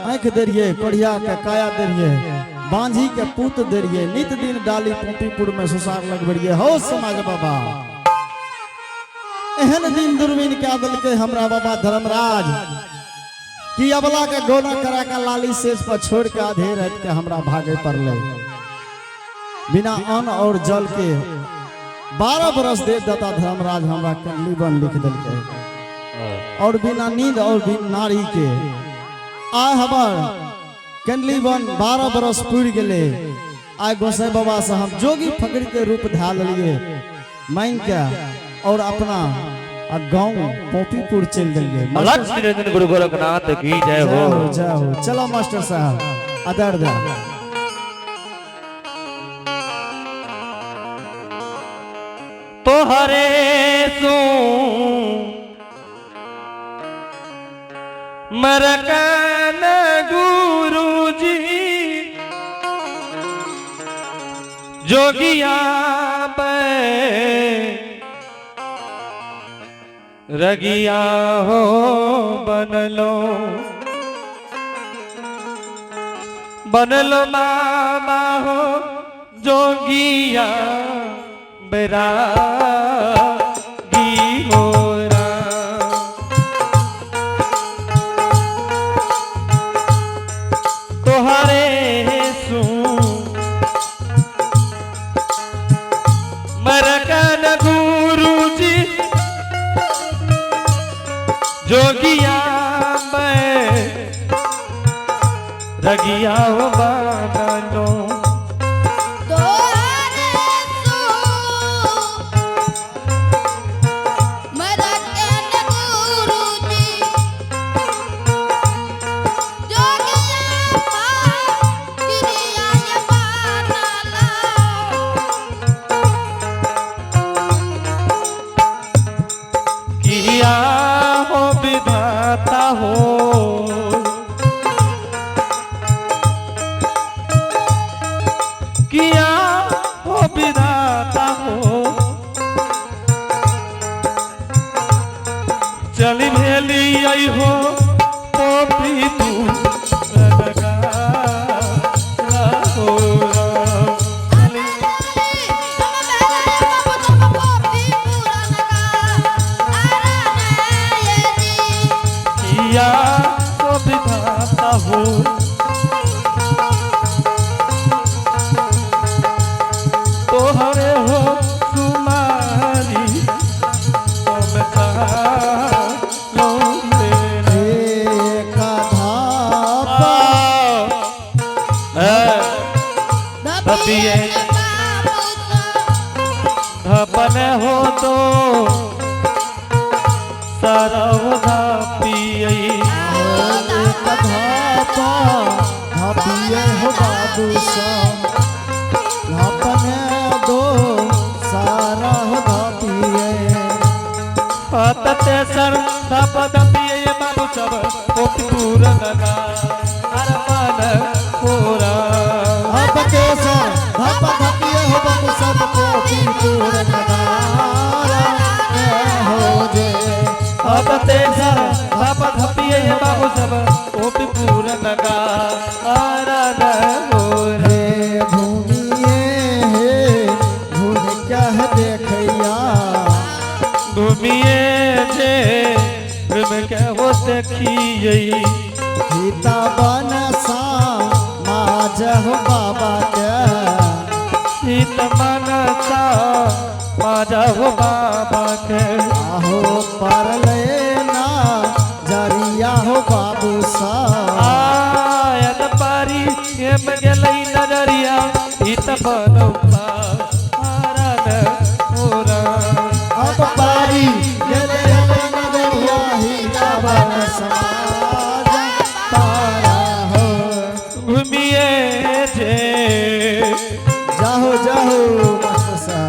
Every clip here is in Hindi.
आँख दरिए कढ़िया के काया दरिए बांझी के पूत दरिए नित दिन डाली पोपीपुर में सुसार लगबड़िए हो समाज बाबा। एहन दिन दूरबीन क्या दल के हमरा बाबा धर्मराज कि अबला के गोना करा का लाली शेष पर छोड़ के आधे रात के हमरा भागे पड़ले। बिना अन्न और जल के 12 बरस दे दाता धर्मराज हमरा कंडलीबन लिख दिल के और बिना नींद और बिन नारी के आय हमार कंडलीबन 12 बरस पूरी गए। आय गोसाई बाबा से हम जोगी फकरी के रूप धा लिए मांग के और अपना गाँव पोपीपुर चल दिए। गुरु गोरखनाथ की जय हो। जय हो। चलो मास्टर साहब अदर दे तो हरे सो मरकन गुरु जी जोगिया रगिया हो बनलो बनलो मामा हो जोगिया बेरा जोगिया मैं रगिया हो बानो किया हो विधाता हो चली भेली आई हो पोपी तू किया हो विधाता हो तोहरे हो तुम्हारी धपने हो तो सरव धापिए हो बाबू अपने दो सारा हो धापिए तते सर धप धपिए बाबू सब पोपीपुर लगा हर मन पूरा अब के सर धप धपिए हो बाबू सब पोपीपुर लगा हो जे अब ते सर धप धपिए बाबू सब पोपीपुर लगा आराध हो रे भूमिए भूमि क्या है देखैया घूमिए जे में क्या हो देखिए सीता बन सा माज हो बाबा के सीता बन सा माजा हो बाबा के आहो पर लेना जरिया हो बाबू सा आयत पारी ये मगलई नजरिया सीता बनौला आराध पूरा अब पारी गले नजरिया सीता बन समाज पारा हो घूमिए जे जाहो जाहो मस्त सा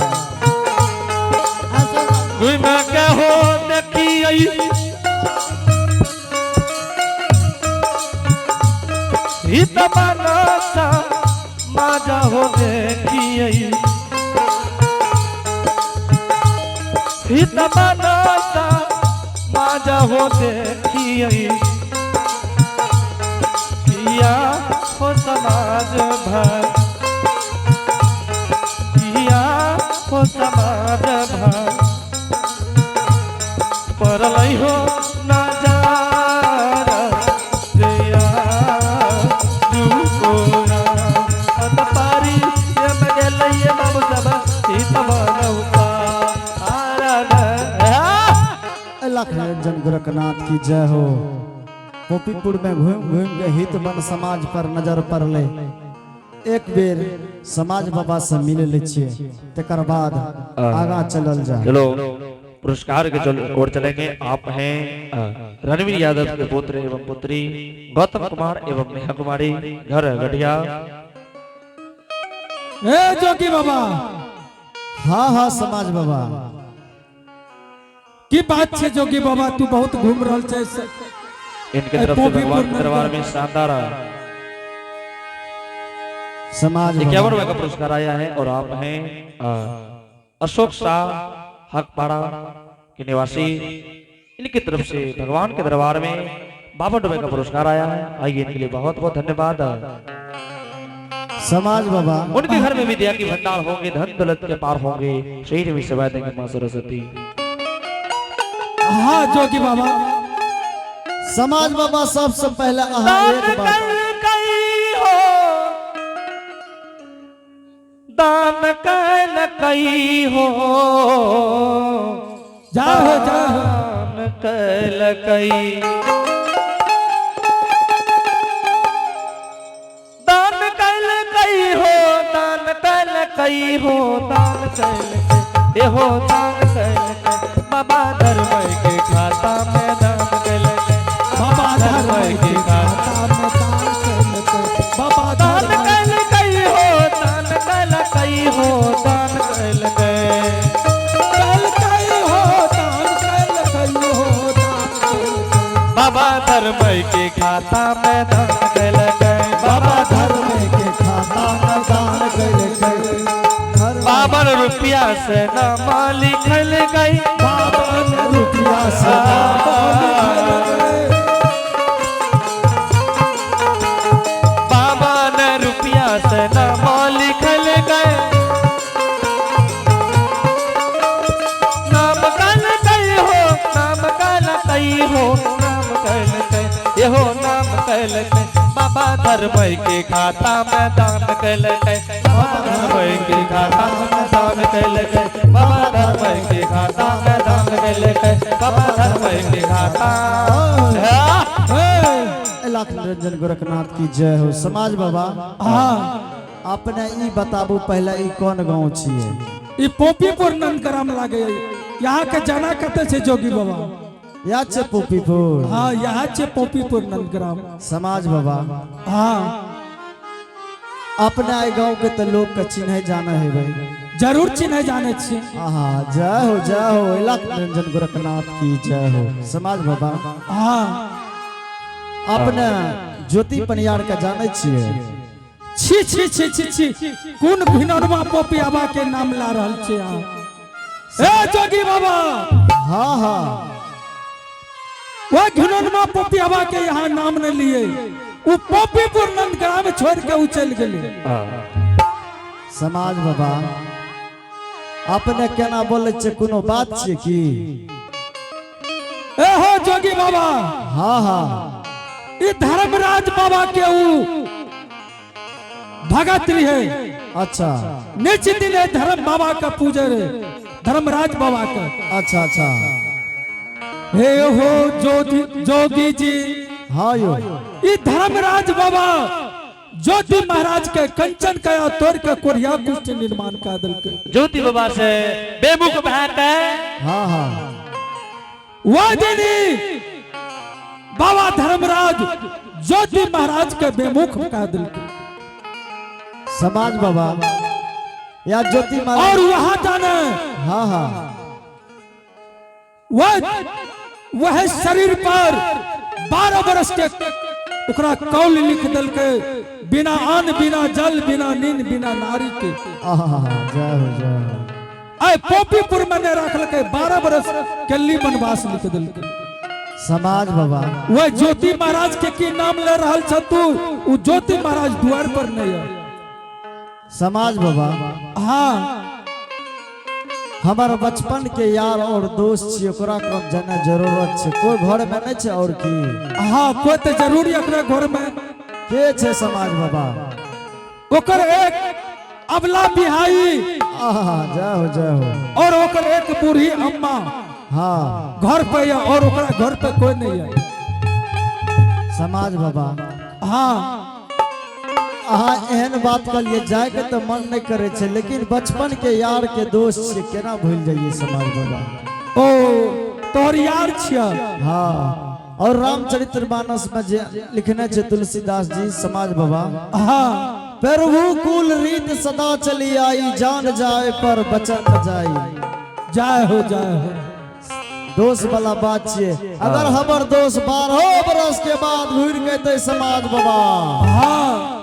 घूम के हो देखिए हित बनसा माजा हो देखिए हित बनसा माजा हो देखिए समाज भर किया हो समाज भर परलई हो नजारा दिया जुकोरा अत पारी ये मगे लइए बाबू सब सीतवनौका लख निरंजन गोरखनाथ की जय हो। गोपीपुर में घूम घूम के हित बन समाज पर नजर पड़ले, एक बेर समाज बाबा से मिल ले छिए, तकर बाद आगा चलल जाए। चलो पुरस्कार के ओर चलेंगे। आप हैं रणवीर यादव के पुत्र एवं पुत्री गौतम कुमार एवं नेहा कुमारी, घर गढ़िया। ए जोगी बाबा, हाँ हाँ समाज बाबा की बात छे जोगी बाबा, तू बहुत घूम रहल छे। इनके तरफ से भगवान के दरबार में शानदार समाज 51 रुपए का पुरस्कार आया है। और आप हैं अशोक शाह हकपाड़ा के निवासी, इनकी तरफ से भगवान के दरबार में 52 रुपए का पुरस्कार आया है। आइए इनके लिए बहुत बहुत धन्यवाद। समाज बाबा उनके घर में विद्या की भंडार होंगे, धन दौलत के पार होंगे, शरीर में सेवा देंगे मां सरस्वती। हाँ जोगी बाबा, समाज बाबा सबसे पहले एक बात दान कैल कई हो, जाओ दान कैल कई, दान कैल कई हो, दान कैल कई हो, दान कैल कई हो, दान कैल कई। बाबा धर्म के खाता में दान कैल कई, बाबा धर्म के खाता में दान कैल, बाबा दान कैल कई हो, दान कैल कई हो, दान कैल कई, हो, दान कैल हो, दान बाबा धर्म के खाता में दान कैल कई, बाबा धर्म के खाता में दान कैल, बावन रुपया से नाम लिखल गई, बावन रुपया से बावन रुपया से नाम लिखल गए, नाम कल कई हो, नाम कल कई हो, नाम कल कई हो, नाम कल कई। बाबा धर्म के खाता में दान कल कई, बाबा धर्म के खाता में दान कल कई, बाबा धर्म के खाता में दान कल कई, बाबा धर्म के खाता। लाख निरंजन गोरखनाथ की जय हो। समाज बाबा हाँ, अपने ई बताबू पहले ई कौन गांव छिए? ई पोपीपुर नंदग्राम लागे। यहाँ के जाना कते छे जोगी बाबा? या छे पोपीपुर। हाँ, यहाँ छे पोपीपुर नंदग्राम। समाज बाबा हाँ, अपने आई गांव के तो लोग के चिन्ह जाना है भाई, जरूर चिन्ह जाने छे। हाँ जय हो जय हो। लाख निरंजन गोरखनाथ की जय हो। समाज बाबा हाँ, अपने ज्योति पनियार के जाने छिए? छी छी छी छी छी, कौन भिनरमा पोपी आबा के नाम ला रहल छे यहाँ? ए जोगी बाबा, हाँ हाँ वो भिनरमा पोपी आबा के यहाँ नाम न लिए, वो पोपीपुर नंदग्राम छोड़ के उ चल गेले। समाज बाबा अपने केना बोले छे, कोनो बात छे की? ए हो जोगी बाबा, हाँ हाँ ये धर्मराज बाबा के उ भगत रहे। अच्छा निच दिन धर्म बाबा का पूजे रे, धर्मराज बाबा का। अच्छा अच्छा हे हो जोगी जी, हाँ यो ये धर्मराज बाबा ज्योति महाराज के कंचन कया तोड़ के कोरिया कुष्ठ निर्माण का दल के ज्योति बाबा से बेमुख बहन है। हाँ हाँ वादिनी बाबा धर्मराज ज्योति महाराज के बेमुख का दल के। समाज बाबा या ज्योति और महाराज। वहां जाने हाँ हाँ वह शरीर पर 12 वर्ष के ओकरा कौल लिख दल के, बिना अन्न बिना जल बिना नींद बिना नारी के। जय हो जय हो। आए पोपीपुर में ने रखल के 12 वर्ष के लिए वनवास लिख दल के। समाज बाबा वह ज्योति महाराज के की नाम ले रहल छ तू, वो ज्योति महाराज द्वार पर नहीं है। समाज बाबा हाँ हमार बचपन के यार और दोस्त छी, ओकरा कम जाने जरूरत छै, कोई घर में नहीं छै और की। हाँ कोई तो जरूरी एकरा घर में के छै समाज बाबा? ओकर एक अबला बिहाई आहा जय हो और ओकर एक बूढ़ी अम्मा हाँ घर पे है और ओकरा घर पे कोई नहीं है। समाज बाबा हाँ अहाँ एहन बात करिए जाए के तो मन नहीं करे छे, लेकिन बचपन के यार के दोस्त से केना भूल जाइए समाज बाबा। ओ तोहर यार छिया। हाँ और रामचरितमानस में जे लिखने छे तुलसीदास जी समाज बाबा, हाँ प्रभु कुल रीत सदा चली आई, जान जाए पर बचन न जाई। जाए हो जाए हो। दोस्त वाला बात छे, अगर हमर दोस्त 12 बरस के बाद भूल गए तो समाज बाबा हाँ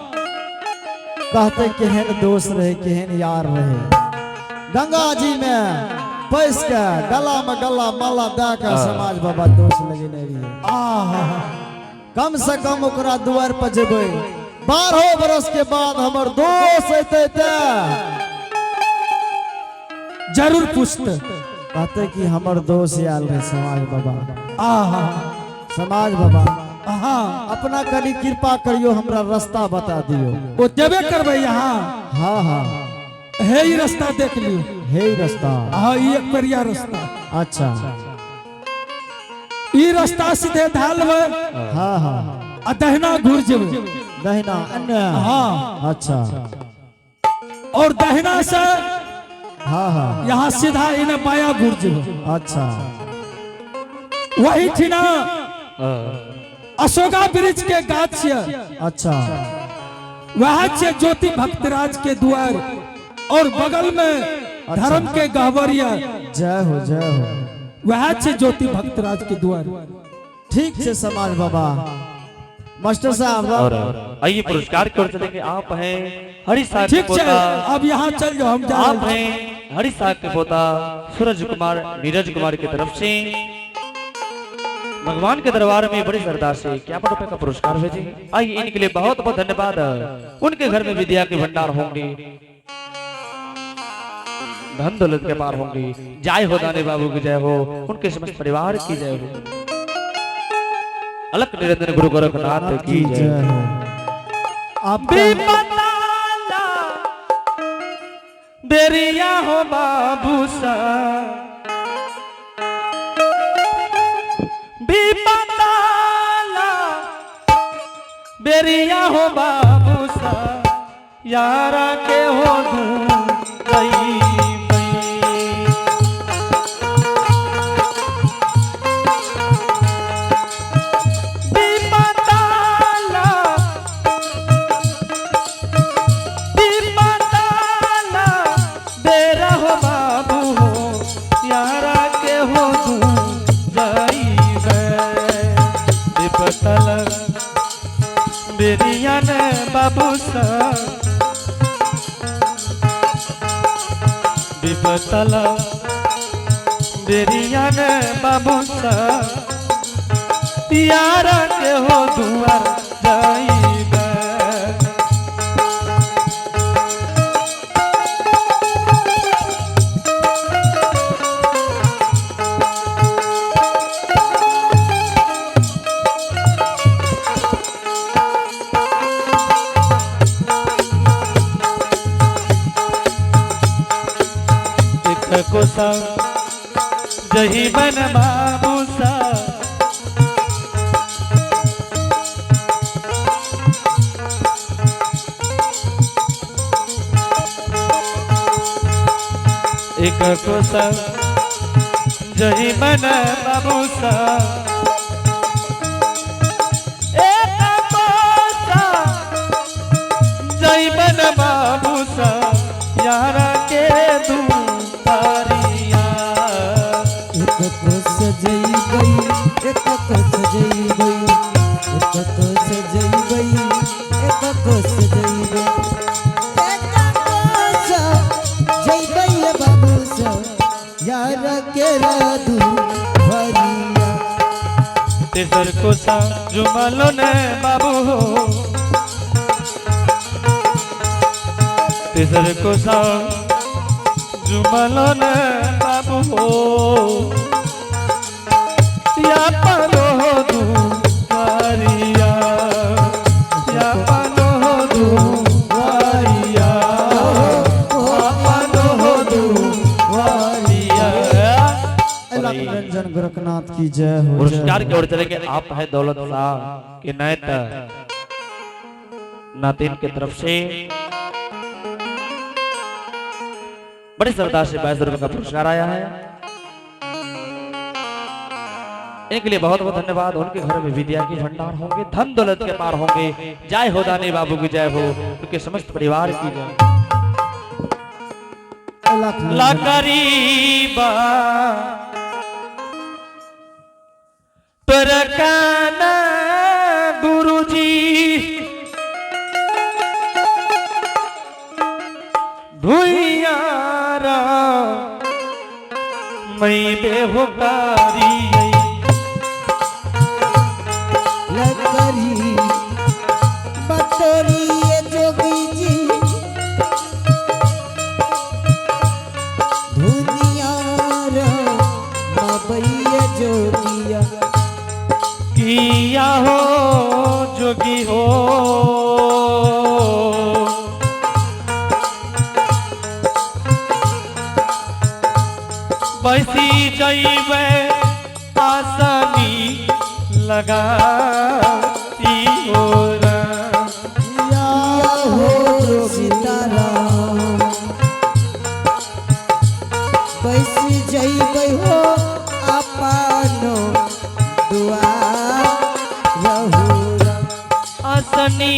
कहते केहन दोस्त रहे केहन यार रहे। गंगा जी में पैस के गला में गला माला दे के समाज बाबा दोस्त लगे नहीं रहिए। कम से कम ओकरा द्वार पर जेबे 12 बरस के बाद हमर दोस्त अते जरूर पूछते कहते कि हमर दोस्त आयल रहे समाज बाबा। आहा समाज बाबा हाँ अपना कनी कृपा करियो, हमरा रास्ता बता दियो। वो देवे करबे यहाँ। हाँ हाँ है ही रास्ता देख लियो। हे रास्ता हाँ ये एक परिया रास्ता। अच्छा ये रास्ता सीधे ढालबे हाँ हाँ आ दहिना घुर जेबे। दहिना अन्य हाँ अच्छा और दहिना से हाँ हाँ यहाँ सीधा इन्हें बाया घुर जेबे। अच्छा वही ठिना अशोका वृक्ष के गाछ छे। अच्छा वह छे ज्योति भक्तराज के द्वार और बगल में धर्म के गहवरिया। जय हो वह छे ज्योति भक्तराज के द्वार। ठीक है समाज बाबा। मास्टर साहब और आइए पुरस्कार की ओर चलेंगे। आप हैं हरि साहब के ठीक है पोता, अब यहाँ चल जाओ हम जा आप हैं हरि साहब के पोता सूरज कुमार नीरज कुमार की तरफ से भगवान के दरबार में बड़ी श्रद्धा से 51 रुपए का पुरस्कार भेजे। आइए इनके लिए बहुत बहुत धन्यवाद। उनके घर में विद्या के भंडार होंगे, धन दौलत के पार होंगे। जय हो दाने बाबू की जय हो, उनके समस्त परिवार की जय हो। अलग निरंजन गुरु गोरखनाथ की जय हो। आप बेरिया हो बाबू सा बेरिया हो बाबू सा यारा के हो दूर बेरा हो बाबू हो यारा के हो दूर जाई बेरिया ने बाबू सा विपतला बेरिया ने बाबू सा यारा के हो दुआर जाइबे। कोसा जही बन बाबू सा एक कोसा जही बन बाबू सा एक कोसा जही बन बाबू सा यारा के दू तेसर को सा जुमलो ने बाबू हो तेसर को सा जुमलो ने बाबू हो या पालो हो दुआरिया या पालो हो दुआरिया पालो हो दुआरिया। रंजन गोरखनाथ की जय हो। पुरस्कार की ओर चले के आप है दौलत शाह के नैत नातिन की तरफ से बड़ी श्रद्धा से 22 रुपए का पुरस्कार आया है। इनके लिए बहुत बहुत धन्यवाद। उनके घर में विद्या के भंडार होंगे, धन दौलत के पार होंगे। जय हो दानी बाबू की जय हो, उनके समस्त परिवार की जय। लकरीबा परकाना गुरुजी भुइयारा मैं बेहुकारी लकरी बतोरी ये जोगी जी दुनिया रा मबैया जोगिया किया हो जोगी हो बैसी जैबे आसानी लगा सीताराम बैसी जइबै हो अपनो दुआर रहुरा आसनी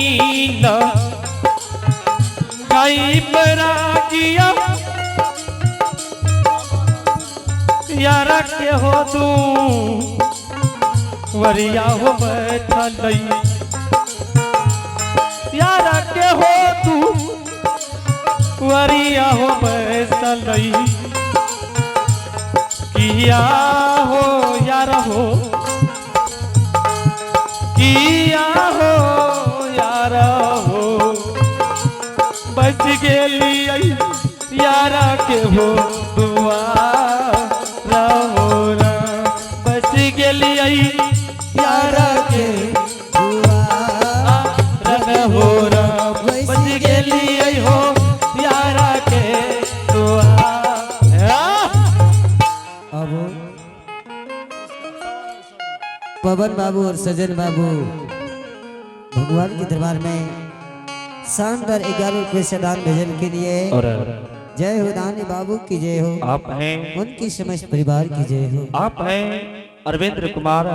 लगाई बरागिया यारा के हो तू वरिया हो बैठल यारा के हो तू वरिया हो बैठल किया हो यार हो किया हो यार हो बच गेली यारा के हो दुआ बच गेली यारा के दुआ हो बच गेली हो यारा के दुआ। अब पवन बाबू और सजन बाबू भगवान के दरबार में शानदार 11 रुपये से दान भेजन के लिए और जय हो दानी बाबू की जय हो, आप हैं उनकी समस्त परिवार की जय हो। आप हैं अरविंद कुमार